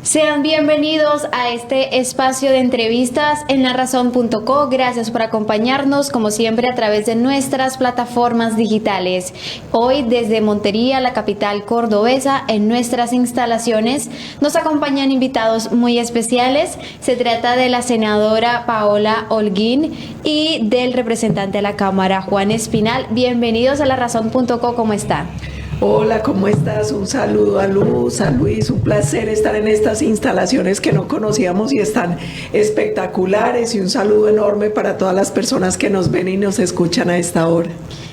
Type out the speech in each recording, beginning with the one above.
Sean bienvenidos a este espacio de entrevistas en larazón.co. Gracias por acompañarnos, como siempre, a través de nuestras plataformas digitales. Hoy, desde Montería, la capital cordobesa, en nuestras instalaciones, nos acompañan invitados muy especiales. Se trata de la senadora Paola Holguín y del representante de la Cámara, Juan Espinal. Bienvenidos a larazón.co. ¿Cómo están? Hola, ¿cómo estás? Un saludo a Luz, a Luis, un placer estar en estas instalaciones que no conocíamos y están espectaculares, y un saludo enorme para todas las personas que nos ven y nos escuchan a esta hora.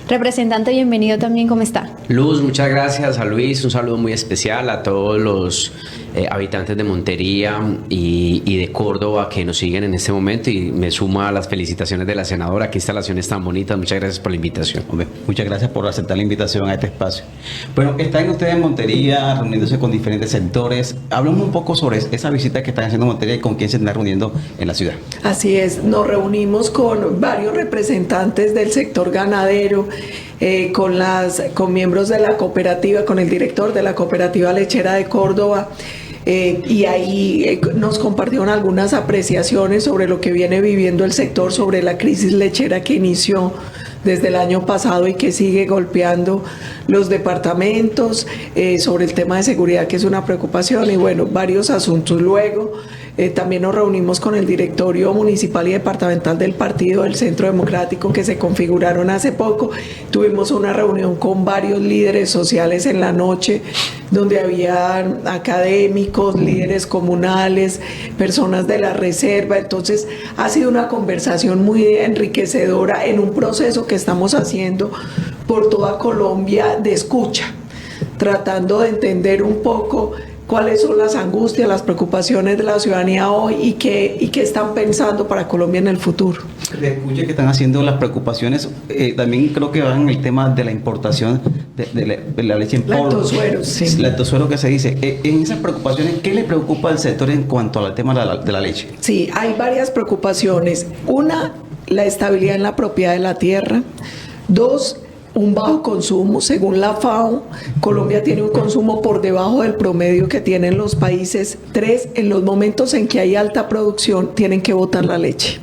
Representante, bienvenido también, ¿cómo está? Luz, muchas gracias. A Luis, un saludo muy especial a todos los habitantes de Montería y de Córdoba que nos siguen en este momento, y me sumo a las felicitaciones de la senadora. Qué instalaciones tan bonitas, muchas gracias por la invitación. Hombre, muchas gracias por aceptar la invitación a este espacio. Bueno, están ustedes en Montería reuniéndose con diferentes sectores. Hablamos un poco sobre esa visita que están haciendo en Montería y con quién se están reuniendo en la ciudad. Así es, nos reunimos con varios representantes del sector ganadero, con miembros de la cooperativa, con el director de la cooperativa lechera de Córdoba, y ahí nos compartieron algunas apreciaciones sobre lo que viene viviendo el sector, sobre la crisis lechera que inició desde el año pasado y que sigue golpeando los departamentos, sobre el tema de seguridad, que es una preocupación, y bueno, varios asuntos. Luego también nos reunimos con el directorio municipal y departamental del Partido del Centro Democrático, que se configuraron hace poco. Tuvimos una reunión con varios líderes sociales en la noche, donde había académicos, líderes comunales, personas de la reserva. Entonces ha sido una conversación muy enriquecedora en un proceso que estamos haciendo por toda Colombia de escucha, tratando de entender un poco cuáles son las angustias, las preocupaciones de la ciudadanía hoy y qué están pensando para Colombia en el futuro. De escucha que están haciendo las preocupaciones, también creo que van en el tema de la importación de la leche en polvo. Lactosueros, sí. Lactosuero que se dice. En esas preocupaciones, ¿qué le preocupa al sector en cuanto al tema de la leche? Sí, hay varias preocupaciones. Una, la estabilidad en la propiedad de la tierra. Dos, un bajo consumo. Según la FAO, Colombia tiene un consumo por debajo del promedio que tienen los países. Tres, en los momentos en que hay alta producción, tienen que botar la leche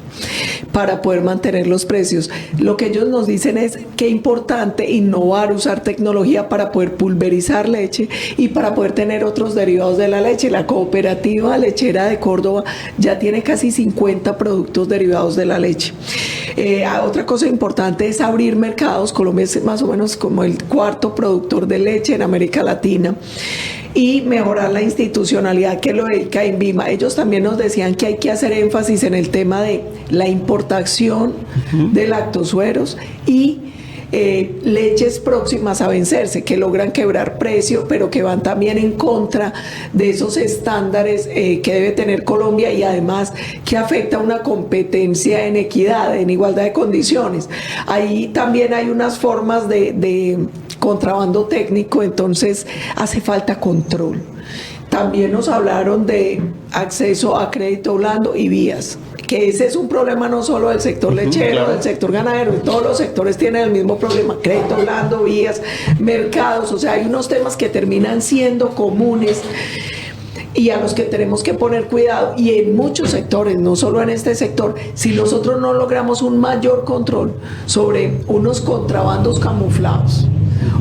para poder mantener los precios. Lo que ellos nos dicen es que es importante innovar, usar tecnología para poder pulverizar leche y para poder tener otros derivados de la leche. La cooperativa lechera de Córdoba ya tiene casi 50 productos derivados de la leche. Otra cosa importante es abrir mercados. Colombia es más o menos como el cuarto productor de leche en América Latina, y mejorar la institucionalidad que lo dedica INVIMA. Ellos también nos decían que hay que hacer énfasis en el tema de la importación de lactosueros y leches próximas a vencerse, que logran quebrar precio, pero que van también en contra de esos estándares que debe tener Colombia, y además que afecta una competencia en equidad, en igualdad de condiciones. Ahí también hay unas formas de contrabando técnico, entonces hace falta control. También nos hablaron de acceso a crédito blando y vías, que ese es un problema no solo del sector lechero, claro, del sector ganadero, todos los sectores tienen el mismo problema: crédito blando, vías, mercados. O sea, hay unos temas que terminan siendo comunes y a los que tenemos que poner cuidado, y en muchos sectores, no solo en este sector. Si nosotros no logramos un mayor control sobre unos contrabandos camuflados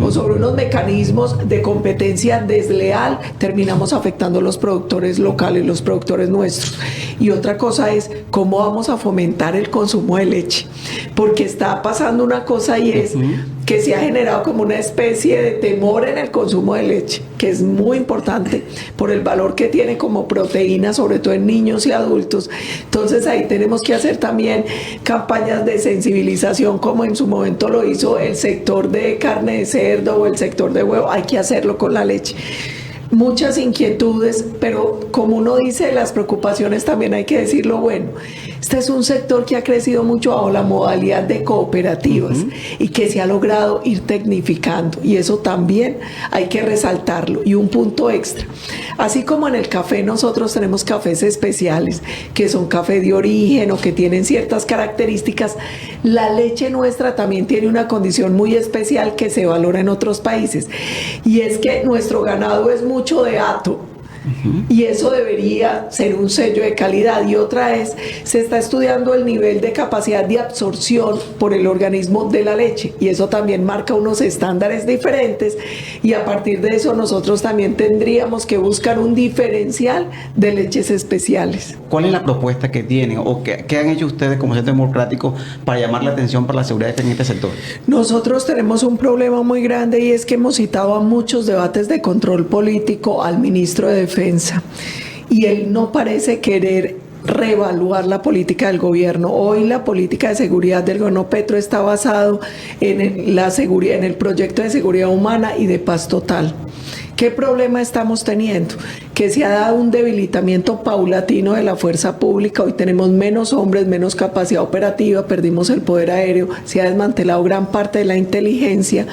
o sobre unos mecanismos de competencia desleal, terminamos afectando a los productores locales, los productores nuestros. Y otra cosa es cómo vamos a fomentar el consumo de leche, porque está pasando una cosa, y es que se ha generado como una especie de temor en el consumo de leche, que es muy importante por el valor que tiene como proteína, sobre todo en niños y adultos. Entonces ahí tenemos que hacer también campañas de sensibilización, como en su momento lo hizo el sector de carne de cerdo o el sector de huevo. Hay que hacerlo con la leche. Muchas inquietudes, pero como uno dice, las preocupaciones también hay que decirlo. Bueno, este es un sector que ha crecido mucho bajo la modalidad de cooperativas y que se ha logrado ir tecnificando, y eso también hay que resaltarlo. Y un punto extra: así como en el café nosotros tenemos cafés especiales que son café de origen o que tienen ciertas características, la leche nuestra también tiene una condición muy especial que se valora en otros países, y es que nuestro ganado es mucho de hato. Y eso debería ser un sello de calidad. Y otra es, se está estudiando el nivel de capacidad de absorción por el organismo de la leche, y eso también marca unos estándares diferentes, y a partir de eso nosotros también tendríamos que buscar un diferencial de leches especiales. ¿Cuál es la propuesta que tienen o qué han hecho ustedes como Centro Democrático para llamar la atención para la seguridad en este sector? Nosotros tenemos un problema muy grande, y es que hemos citado a muchos debates de control político al ministro de Defensa, y él no parece querer reevaluar la política del gobierno. Hoy la política de seguridad del gobierno Petro está basado en la seguridad, en el proyecto de seguridad humana y de paz total. ¿Qué problema estamos teniendo? Que se ha dado un debilitamiento paulatino de la fuerza pública. Hoy tenemos menos hombres, menos capacidad operativa, perdimos el poder aéreo, se ha desmantelado gran parte de la inteligencia,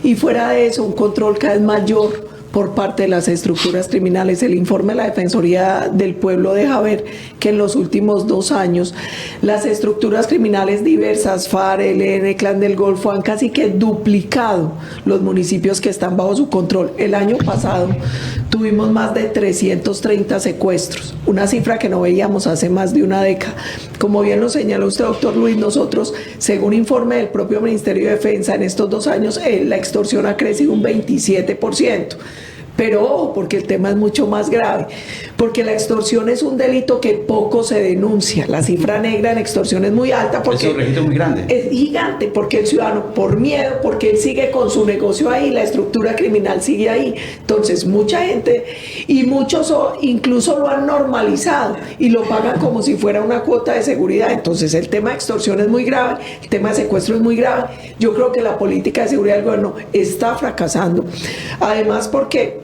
y fuera de eso un control cada vez mayor por parte de las estructuras criminales. El informe de la Defensoría del Pueblo deja ver que en los últimos 2 años las estructuras criminales diversas, FARC, ELN, Clan del Golfo, han casi que duplicado los municipios que están bajo su control. El año pasado tuvimos más de 330 secuestros, una cifra que no veíamos hace más de una década. Como bien lo señaló usted, doctor Luis, nosotros, según informe del propio Ministerio de Defensa, en estos 2 años la extorsión ha crecido un 27%. Pero ojo, porque el tema es mucho más grave, porque la extorsión es un delito que poco se denuncia. La cifra negra en extorsión es muy alta, porque es un registro muy grande. Es gigante, porque el ciudadano, por miedo, porque él sigue con su negocio ahí, la estructura criminal sigue ahí. Entonces mucha gente, y muchos incluso lo han normalizado y lo pagan como si fuera una cuota de seguridad. Entonces el tema de extorsión es muy grave, el tema de secuestro es muy grave. Yo creo que la política de seguridad del gobierno está fracasando. Además, porque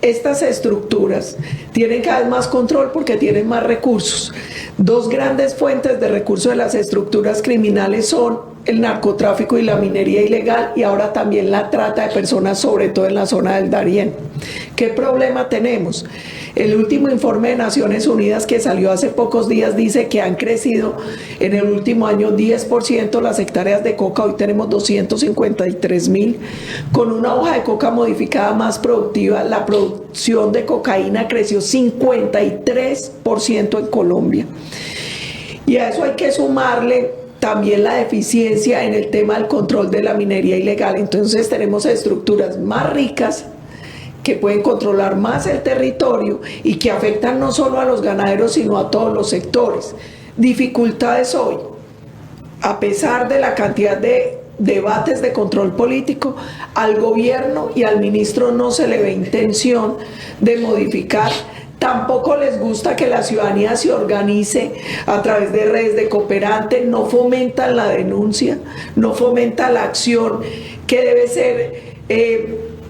estas estructuras tienen cada vez más control porque tienen más recursos. 2 grandes fuentes de recursos de las estructuras criminales son el narcotráfico y la minería ilegal, y ahora también la trata de personas, sobre todo en la zona del Darién. ¿Qué problema tenemos? El último informe de Naciones Unidas, que salió hace pocos días, dice que han crecido en el último año 10% las hectáreas de coca. Hoy tenemos 253.000. Con una hoja de coca modificada más productiva, la producción de cocaína creció 53% en Colombia. Y a eso hay que sumarle también la deficiencia en el tema del control de la minería ilegal. Entonces tenemos estructuras más ricas que pueden controlar más el territorio y que afectan no solo a los ganaderos, sino a todos los sectores. Dificultades hoy, a pesar de la cantidad de debates de control político, al gobierno y al ministro no se le ve intención de modificar. Tampoco les gusta que la ciudadanía se organice a través de redes de cooperantes, no fomentan la denuncia, no fomentan la acción que debe ser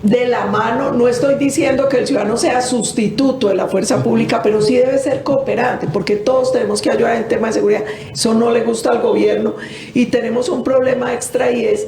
de la mano. No estoy diciendo que el ciudadano sea sustituto de la fuerza pública, pero sí debe ser cooperante, porque todos tenemos que ayudar en tema de seguridad. Eso no le gusta al gobierno, y tenemos un problema extra, y es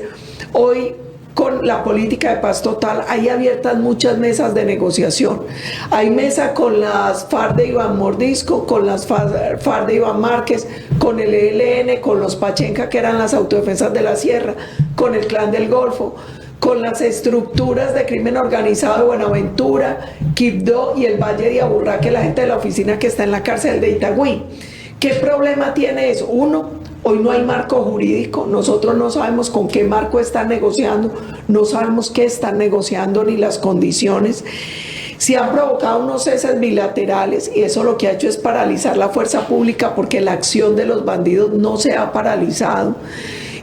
hoy, con la política de paz total, hay abiertas muchas mesas de negociación. Hay mesa con las FARC de Iván Mordisco, con las FARC de Iván Márquez, con el ELN, con los Pachenca, que eran las autodefensas de la Sierra, con el Clan del Golfo, con las estructuras de crimen organizado de Buenaventura, Quibdó y el Valle de Aburrá, que es la gente de la oficina que está en la cárcel de Itagüí. ¿Qué problema tiene eso? Uno, hoy no hay marco jurídico, nosotros no sabemos con qué marco están negociando, no sabemos qué están negociando ni las condiciones. Se han provocado unos ceses bilaterales, y eso lo que ha hecho es paralizar la fuerza pública, porque la acción de los bandidos no se ha paralizado,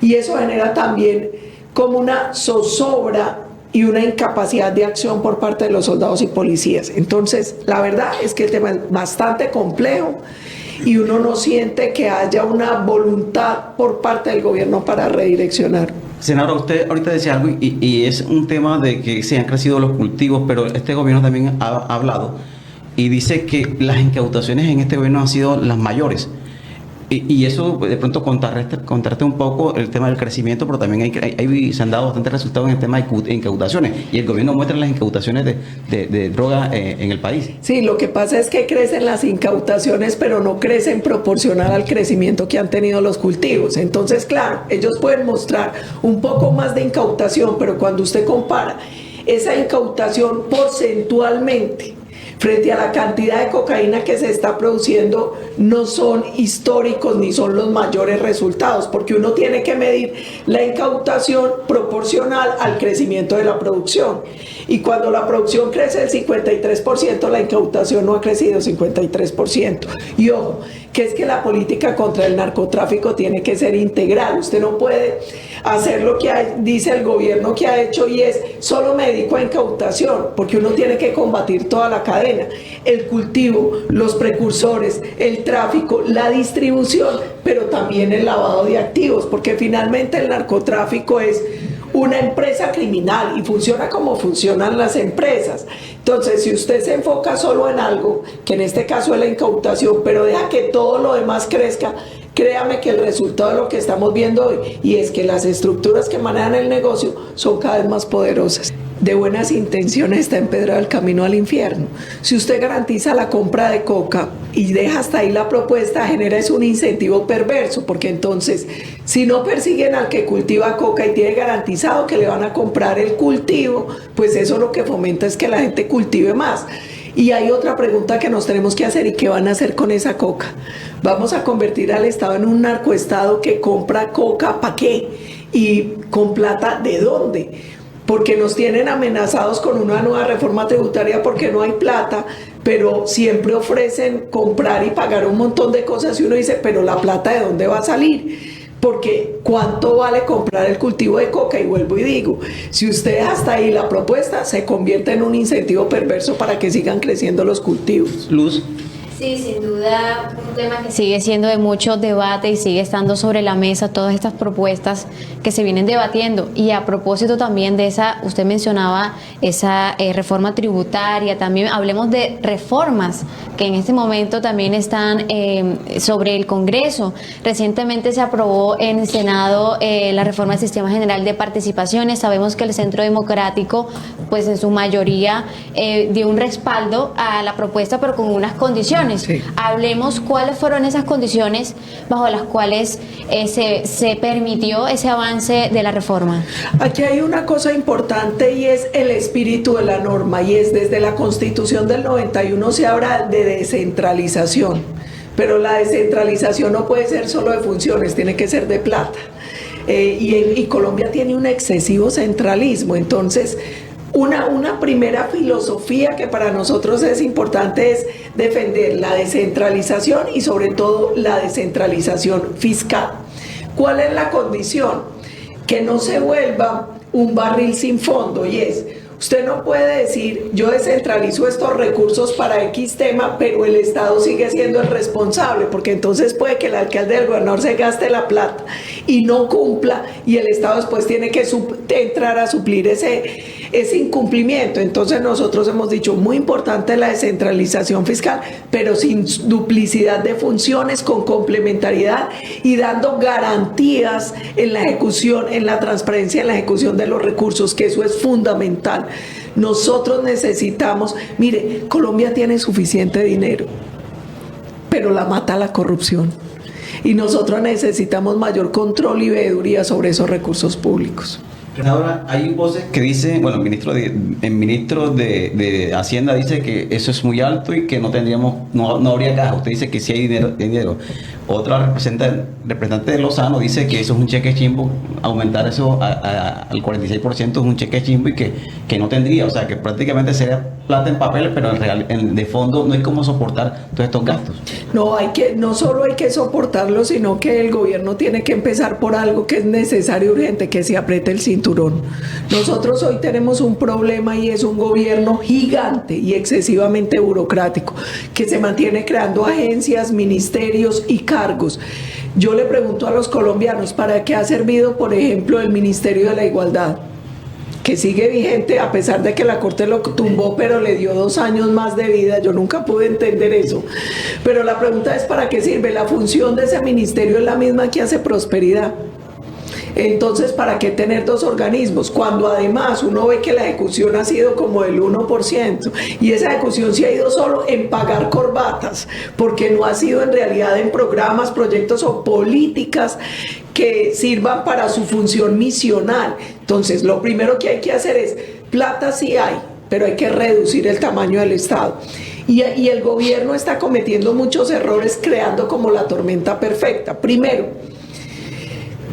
y eso genera también como una zozobra y una incapacidad de acción por parte de los soldados y policías. Entonces, la verdad es que el tema es bastante complejo, y uno no siente que haya una voluntad por parte del gobierno para redireccionar. Senadora, usted ahorita decía algo, y es un tema de que se han crecido los cultivos, pero este gobierno también ha hablado y dice que las incautaciones en este gobierno han sido las mayores. Y eso de pronto contrasta un poco el tema del crecimiento, pero también se han dado bastantes resultados en el tema de incautaciones, y el gobierno muestra las incautaciones de droga en el país. Sí, lo que pasa es que crecen las incautaciones, pero no crecen proporcional al crecimiento que han tenido los cultivos. Entonces, claro, ellos pueden mostrar un poco más de incautación, pero cuando usted compara esa incautación porcentualmente frente a la cantidad de cocaína que se está produciendo, no son históricos ni son los mayores resultados, porque uno tiene que medir la incautación proporcional al crecimiento de la producción. Y cuando la producción crece el 53%, la incautación no ha crecido 53%. Y ojo, que es que la política contra el narcotráfico tiene que ser integral. Usted no puede hacer lo que dice el gobierno que ha hecho y es solo me dedico a incautación, porque uno tiene que combatir toda la cadena, el cultivo, los precursores, el tráfico, la distribución, pero también el lavado de activos, porque finalmente el narcotráfico es una empresa criminal y funciona como funcionan las empresas. Entonces, si usted se enfoca solo en algo, que en este caso es la incautación, pero deja que todo lo demás crezca, créame que el resultado de lo que estamos viendo hoy, y es que las estructuras que manejan el negocio son cada vez más poderosas. De buenas intenciones está empedrado el camino al infierno. Si usted garantiza la compra de coca y deja hasta ahí la propuesta, genera es un incentivo perverso, porque entonces, si no persiguen al que cultiva coca y tiene garantizado que le van a comprar el cultivo, pues eso lo que fomenta es que la gente cultive más. Y hay otra pregunta que nos tenemos que hacer: ¿y qué van a hacer con esa coca? ¿Vamos a convertir al Estado en un narcoestado que compra coca? ¿Para qué? ¿Y con plata de dónde? Porque nos tienen amenazados con una nueva reforma tributaria porque no hay plata, pero siempre ofrecen comprar y pagar un montón de cosas y uno dice, pero la plata ¿de dónde va a salir? Porque ¿cuánto vale comprar el cultivo de coca? Y vuelvo y digo, si usted hasta ahí la propuesta se convierte en un incentivo perverso para que sigan creciendo los cultivos. Luz. Sí, sin duda, un tema que sigue siendo de mucho debate y sigue estando sobre la mesa todas estas propuestas que se vienen debatiendo. Y a propósito también de esa, usted mencionaba esa reforma tributaria, también hablemos de reformas que en este momento también están sobre el Congreso. Recientemente se aprobó en el Senado la reforma del Sistema General de Participaciones. Sabemos que el Centro Democrático, pues en su mayoría, dio un respaldo a la propuesta, pero con unas condiciones. Sí. Hablemos cuáles fueron esas condiciones bajo las cuales se permitió ese avance de la reforma. Aquí hay una cosa importante y es el espíritu de la norma, y es desde la Constitución del 91 se habla de descentralización, pero la descentralización no puede ser solo de funciones, tiene que ser de plata. Y Colombia tiene un excesivo centralismo, entonces una primera filosofía que para nosotros es importante es defender la descentralización y sobre todo la descentralización fiscal. ¿Cuál es la condición? Que no se vuelva un barril sin fondo, y es, usted no puede decir yo descentralizo estos recursos para X tema, pero el Estado sigue siendo el responsable, porque entonces puede que el alcalde del gobernador se gaste la plata y no cumpla, y el Estado después tiene que entrar a suplir ese incumplimiento. Entonces nosotros hemos dicho, muy importante la descentralización fiscal, pero sin duplicidad de funciones, con complementariedad y dando garantías en la ejecución, en la transparencia, en la ejecución de los recursos, que eso es fundamental. Nosotros necesitamos, mire, Colombia tiene suficiente dinero, pero la mata la corrupción, y nosotros necesitamos mayor control y veeduría sobre esos recursos públicos. Ahora, hay voces que dicen, bueno, el ministro de Hacienda dice que eso es muy alto y que no habría caja. Usted dice que sí hay dinero. Otra representante de Lozano dice que eso es un cheque chimbo, aumentar eso al 46% es un cheque chimbo y que no tendría, o sea, que prácticamente sería plata en papel, pero de fondo no hay cómo soportar todos estos gastos. No solo hay que soportarlo, sino que el gobierno tiene que empezar por algo que es necesario, urgente, que se apriete el cinturón. Nosotros hoy tenemos un problema y es un gobierno gigante y excesivamente burocrático, que se mantiene creando agencias, ministerios y cargos. Yo le pregunto a los colombianos, ¿para qué ha servido, por ejemplo, el Ministerio de la Igualdad? Que sigue vigente a pesar de que la Corte lo tumbó, pero le dio 2 años más de vida. Yo nunca pude entender eso. Pero la pregunta es, ¿para qué sirve? La función de ese ministerio es la misma que hace Prosperidad. Entonces, ¿para qué tener 2 organismos? Cuando además uno ve que la ejecución ha sido como del 1%, y esa ejecución se ha ido solo en pagar corbatas, porque no ha sido en realidad en programas, proyectos o políticas que sirvan para su función misional. Entonces, lo primero que hay que hacer es, plata sí hay, pero hay que reducir el tamaño del Estado. y el gobierno está cometiendo muchos errores creando como la tormenta perfecta. Primero,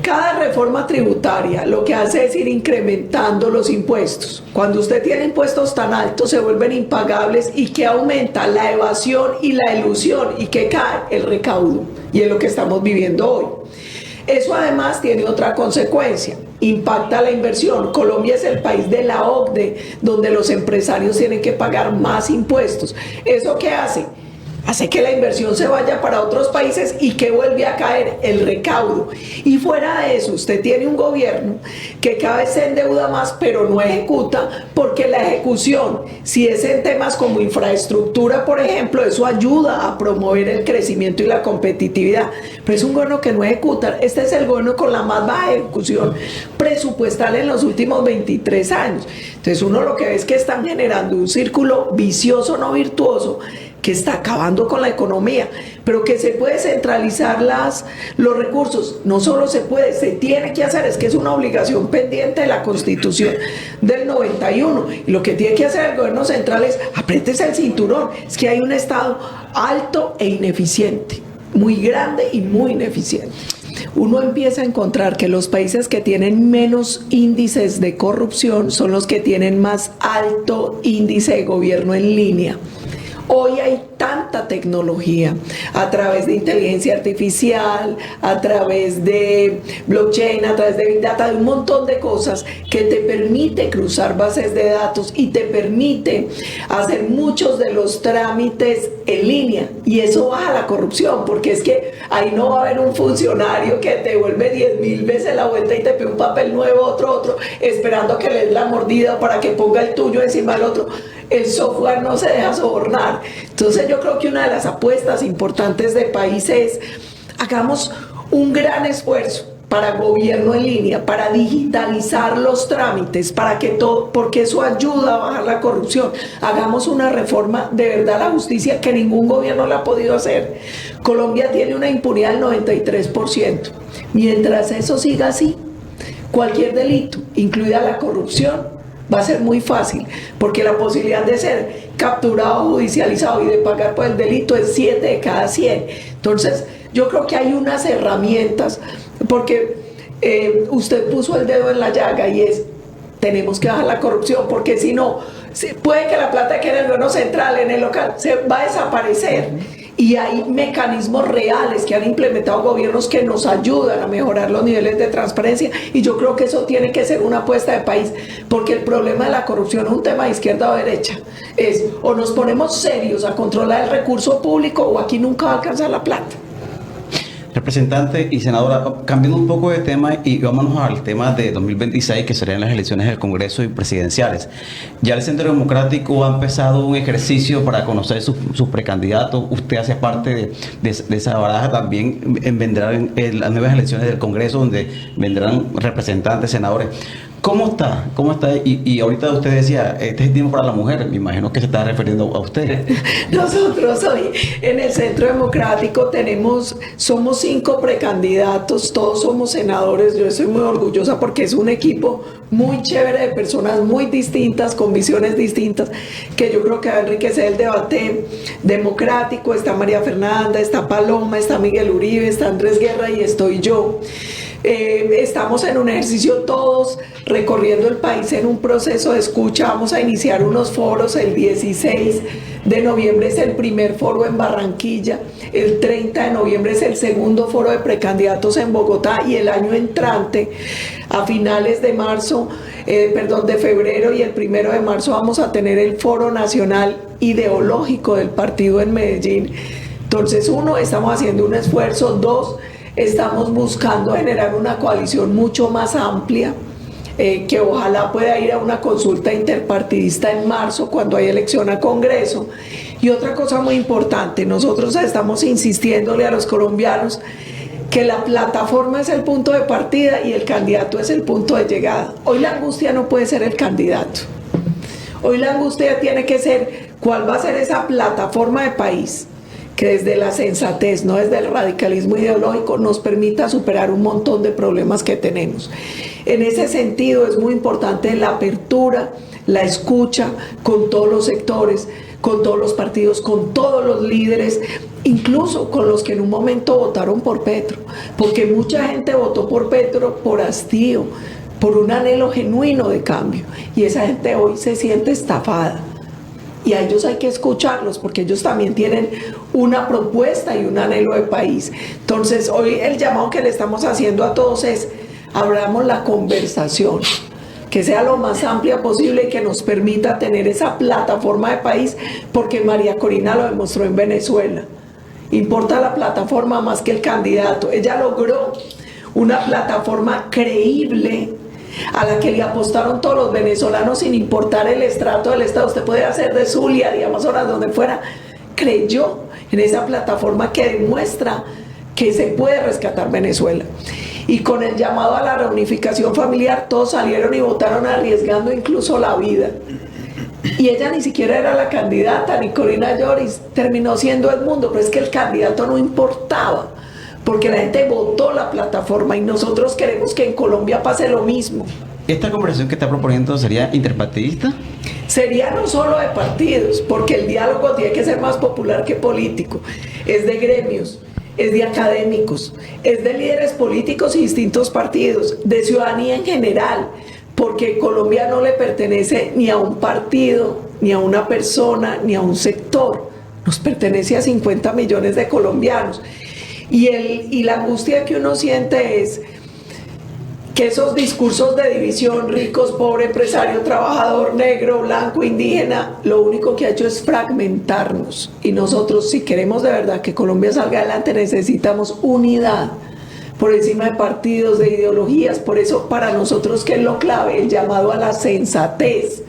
cada reforma tributaria lo que hace es ir incrementando los impuestos. Cuando usted tiene impuestos tan altos se vuelven impagables y que aumenta la evasión y la elusión y que cae el recaudo. Y es lo que estamos viviendo hoy. Eso además tiene otra consecuencia, impacta la inversión. Colombia es el país de la OCDE donde los empresarios tienen que pagar más impuestos. ¿Eso qué hace? Hace que la inversión se vaya para otros países y que vuelve a caer el recaudo. Y fuera de eso, usted tiene un gobierno que cada vez se endeuda más, pero no ejecuta, porque la ejecución, si es en temas como infraestructura, por ejemplo, eso ayuda a promover el crecimiento y la competitividad. Pero es un gobierno que no ejecuta. Este es el gobierno con la más baja ejecución presupuestal en los últimos 23 años. Entonces uno lo que ve es que están generando un círculo vicioso, no virtuoso, que está acabando con la economía, pero que se puede centralizar los recursos. No solo se puede, se tiene que hacer, es que es una obligación pendiente de la Constitución del 91. Y lo que tiene que hacer el gobierno central es apriétese el cinturón. Es que hay un Estado alto e ineficiente, muy grande y muy ineficiente. Uno empieza a encontrar que los países que tienen menos índices de corrupción son los que tienen más alto índice de gobierno en línea. Hoy hay tanta tecnología a través de inteligencia artificial, a través de blockchain, a través de Big Data, de un montón de cosas que te permite cruzar bases de datos y te permite hacer muchos de los trámites en línea, y eso baja la corrupción, porque es que ahí no va a haber un funcionario que te devuelve 10.000 veces la vuelta y te pide un papel nuevo, otro, esperando que le des la mordida para que ponga el tuyo encima del otro. El software no se deja sobornar. Entonces yo creo que una de las apuestas importantes del país es hagamos un gran esfuerzo para gobierno en línea, para digitalizar los trámites, para que todo, porque eso ayuda a bajar la corrupción. Hagamos una reforma de verdad a la justicia que ningún gobierno la ha podido hacer. Colombia tiene una impunidad del 93%. Mientras eso siga así, cualquier delito, incluida la corrupción, va a ser muy fácil, porque la posibilidad de ser capturado, judicializado y de pagar por el delito es 7 de cada 100. Entonces, yo creo que hay unas herramientas, porque usted puso el dedo en la llaga y es, tenemos que bajar la corrupción, porque si no, puede que la plata quede en el gobierno central, en el local, se va a desaparecer. Y hay mecanismos reales que han implementado gobiernos que nos ayudan a mejorar los niveles de transparencia, y yo creo que eso tiene que ser una apuesta de país, porque el problema de la corrupción es un tema de izquierda o derecha. Es o nos ponemos serios a controlar el recurso público o aquí nunca va a alcanzar la plata. Representante y senadora, cambiando un poco de tema y vámonos al tema de 2026, que serían las elecciones del Congreso y presidenciales. Ya el Centro Democrático ha empezado un ejercicio para conocer sus precandidatos. Usted hace parte de esa baraja. También vendrán las nuevas elecciones del Congreso, donde vendrán representantes, senadores. ¿Cómo está? Y ahorita usted decía, este es el tiempo para la mujer, me imagino que se está refiriendo a usted. Nosotros hoy en el Centro Democrático somos 5 precandidatos, todos somos senadores. Yo estoy muy orgullosa porque es un equipo muy chévere de personas muy distintas, con visiones distintas, que yo creo que va a enriquecer el debate democrático. Está María Fernanda, está Paloma, está Miguel Uribe, está Andrés Guerra y estoy yo. Estamos en un ejercicio todos recorriendo el país en un proceso de escucha. Vamos a iniciar unos foros el 16 de noviembre, es el primer foro en Barranquilla, el 30 de noviembre es el segundo foro de precandidatos en Bogotá, y el año entrante, a finales de de febrero y el 1 de marzo, vamos a tener el foro nacional ideológico del partido en Medellín. Entonces, 1, estamos haciendo un esfuerzo. 2, estamos buscando generar una coalición mucho más amplia, que ojalá pueda ir a una consulta interpartidista en marzo, cuando hay elección a Congreso. Y otra cosa muy importante, nosotros estamos insistiéndole a los colombianos que la plataforma es el punto de partida y el candidato es el punto de llegada. Hoy la angustia no puede ser el candidato. Hoy la angustia tiene que ser cuál va a ser esa plataforma de país que desde la sensatez, no desde el radicalismo ideológico, nos permita superar un montón de problemas que tenemos. En ese sentido es muy importante la apertura, la escucha con todos los sectores, con todos los partidos, con todos los líderes, incluso con los que en un momento votaron por Petro, porque mucha gente votó por Petro por hastío, por un anhelo genuino de cambio, y esa gente hoy se siente estafada. Y a ellos hay que escucharlos porque ellos también tienen una propuesta y un anhelo de país. Entonces hoy el llamado que le estamos haciendo a todos es: abramos la conversación, que sea lo más amplia posible y que nos permita tener esa plataforma de país, porque María Corina lo demostró en Venezuela. Importa la plataforma más que el candidato. Ella logró una plataforma creíble a la que le apostaron todos los venezolanos sin importar el estrato del Estado. Usted puede hacer de Zulia, de Amazonas, donde fuera. Creyó en esa plataforma que demuestra que se puede rescatar Venezuela. Y con el llamado a la reunificación familiar, todos salieron y votaron arriesgando incluso la vida. Y ella ni siquiera era la candidata, ni Corina Lloris, terminó siendo Edmundo, pero es que el candidato no importaba, porque la gente votó la plataforma y nosotros queremos que en Colombia pase lo mismo. ¿Esta conversación que está proponiendo sería interpartidista? Sería no solo de partidos, porque el diálogo tiene que ser más popular que político. Es de gremios, es de académicos, es de líderes políticos y distintos partidos, de ciudadanía en general, porque Colombia no le pertenece ni a un partido, ni a una persona, ni a un sector. Nos pertenece a 50 millones de colombianos. Y la angustia que uno siente es que esos discursos de división, ricos, pobre, empresario, trabajador, negro, blanco, indígena, lo único que ha hecho es fragmentarnos. Y nosotros, si queremos de verdad que Colombia salga adelante, necesitamos unidad por encima de partidos, de ideologías. Por eso, para nosotros, ¿qué es lo clave? El llamado a la sensatez.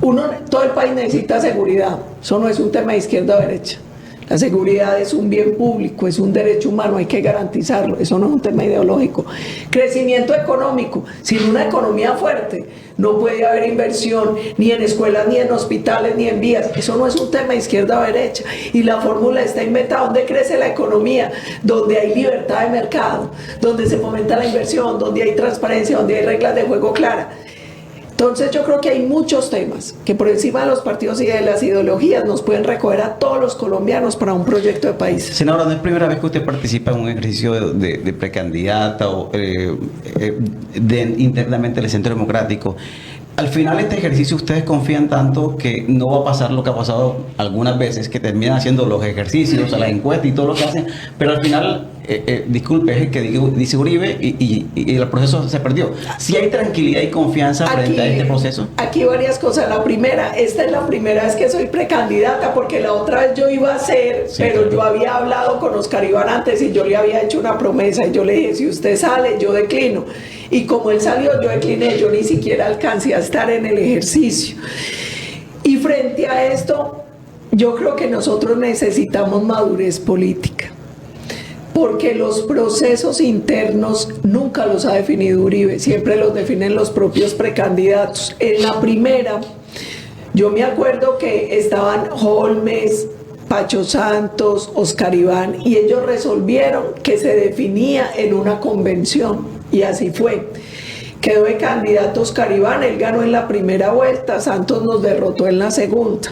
Todo el país necesita seguridad. Eso no es un tema de izquierda o derecha. La seguridad es un bien público, es un derecho humano, hay que garantizarlo. Eso no es un tema ideológico. Crecimiento económico. Sin una economía fuerte no puede haber inversión ni en escuelas, ni en hospitales, ni en vías. Eso no es un tema de izquierda o derecha. Y la fórmula está inventada. ¿Dónde crece la economía? Donde hay libertad de mercado, donde se fomenta la inversión, donde hay transparencia, donde hay reglas de juego claras. Entonces yo creo que hay muchos temas que por encima de los partidos y de las ideologías nos pueden recoger a todos los colombianos para un proyecto de país. Senadora, no es primera vez que usted participa en un ejercicio de precandidata o internamente del Centro Democrático. Al final este ejercicio ustedes confían tanto que no va a pasar lo que ha pasado algunas veces, que terminan haciendo los ejercicios, las encuestas y todo lo que hacen, pero al final, disculpe, es el que dice Uribe y el proceso se perdió. Si hay tranquilidad y confianza frente a este proceso. Aquí varias cosas. La primera, esta es la primera vez que soy precandidata, porque la otra vez yo iba a ser, sí, pero yo había hablado con Oscar Iván antes y yo le había hecho una promesa y yo le dije: si usted sale, yo declino. Y como él salió, yo decliné, yo ni siquiera alcancé a estar en el ejercicio. Y frente a esto, yo creo que nosotros necesitamos madurez política, porque los procesos internos nunca los ha definido Uribe, siempre los definen los propios precandidatos. En la primera, yo me acuerdo que estaban Holmes, Pacho Santos, Oscar Iván, y ellos resolvieron que se definía en una convención. Y así fue. Quedó de candidato Oscar Iván, él ganó en la primera vuelta, Santos nos derrotó en la segunda.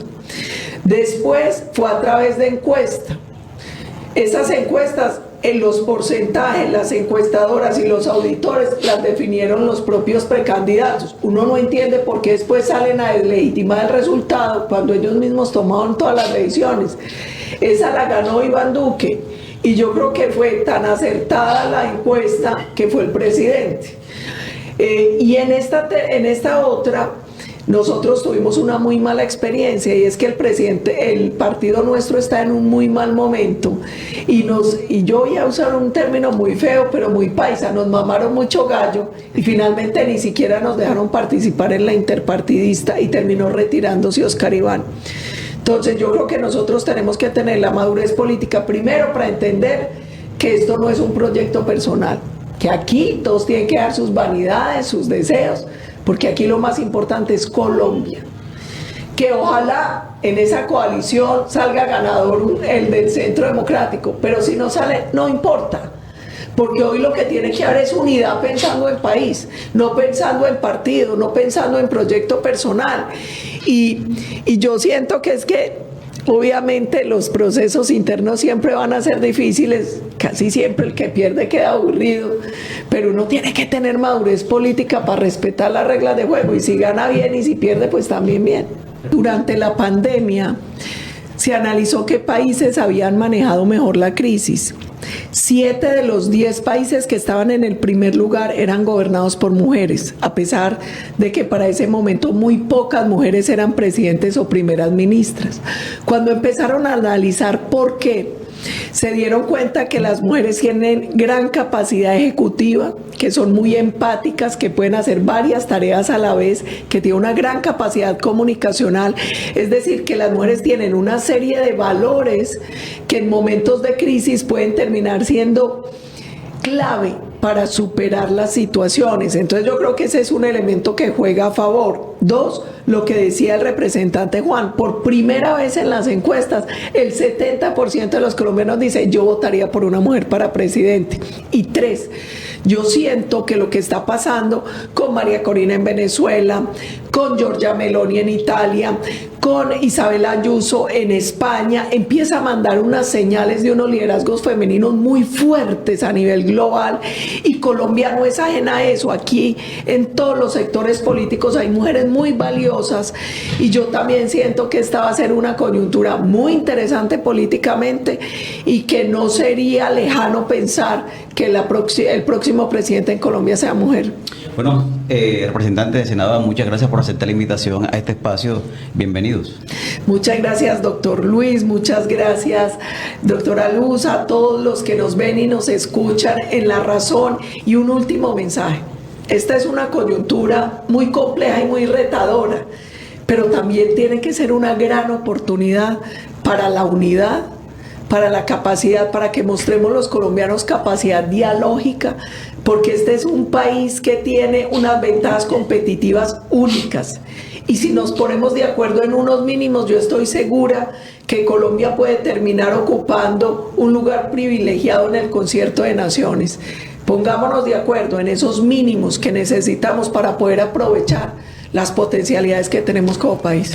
Después fue a través de encuesta. Esas encuestas, en los porcentajes, las encuestadoras y los auditores las definieron los propios precandidatos. Uno no entiende por qué después salen a deslegitimar el resultado cuando ellos mismos tomaron todas las decisiones. Esa la ganó Iván Duque. Y yo creo que fue tan acertada la encuesta que fue el presidente. Y en esta otra, nosotros tuvimos una muy mala experiencia, y es que el partido nuestro está en un muy mal momento. Y yo voy a usar un término muy feo, pero muy paisa, nos mamaron mucho gallo y finalmente ni siquiera nos dejaron participar en la interpartidista y terminó retirándose Oscar Iván. Entonces yo creo que nosotros tenemos que tener la madurez política primero para entender que esto no es un proyecto personal, que aquí todos tienen que dar sus vanidades, sus deseos, porque aquí lo más importante es Colombia. Que ojalá en esa coalición salga ganador el del Centro Democrático, pero si no sale, no importa, porque hoy lo que tiene que haber es unidad pensando en país, no pensando en partido, no pensando en proyecto personal. Y yo siento que es que obviamente los procesos internos siempre van a ser difíciles, casi siempre el que pierde queda aburrido, pero uno tiene que tener madurez política para respetar las reglas de juego, y si gana bien y si pierde pues también bien. Durante la pandemia se analizó qué países habían manejado mejor la crisis. 7 de los 10 países que estaban en el primer lugar eran gobernados por mujeres, a pesar de que para ese momento muy pocas mujeres eran presidentes o primeras ministras. Cuando empezaron a analizar por qué, se dieron cuenta que las mujeres tienen gran capacidad ejecutiva, que son muy empáticas, que pueden hacer varias tareas a la vez, que tienen una gran capacidad comunicacional. Es decir, que las mujeres tienen una serie de valores que en momentos de crisis pueden terminar siendo clave para superar las situaciones. Entonces yo creo que ese es un elemento que juega a favor. 2, lo que decía el representante Juan, por primera vez en las encuestas, el 70% de los colombianos dice yo votaría por una mujer para presidente. Y 3, yo siento que lo que está pasando con María Corina en Venezuela, con Giorgia Meloni en Italia, con Isabel Ayuso en España, empieza a mandar unas señales de unos liderazgos femeninos muy fuertes a nivel global, y Colombia no es ajena a eso. Aquí en todos los sectores políticos hay mujeres muy valiosas, y yo también siento que esta va a ser una coyuntura muy interesante políticamente, y que no sería lejano pensar que el próximo presidente en Colombia sea mujer. Bueno, representante de Senado, muchas gracias por aceptar la invitación a este espacio. Bienvenidos. Muchas gracias, doctor Luis, muchas gracias, doctora Luz, a todos los que nos ven y nos escuchan en La Razón. Y un último mensaje: esta es una coyuntura muy compleja y muy retadora, pero también tiene que ser una gran oportunidad para la unidad, para la capacidad, para que mostremos los colombianos capacidad dialógica, porque este es un país que tiene unas ventajas competitivas únicas. Y si nos ponemos de acuerdo en unos mínimos, yo estoy segura que Colombia puede terminar ocupando un lugar privilegiado en el concierto de naciones. Pongámonos de acuerdo en esos mínimos que necesitamos para poder aprovechar las potencialidades que tenemos como país.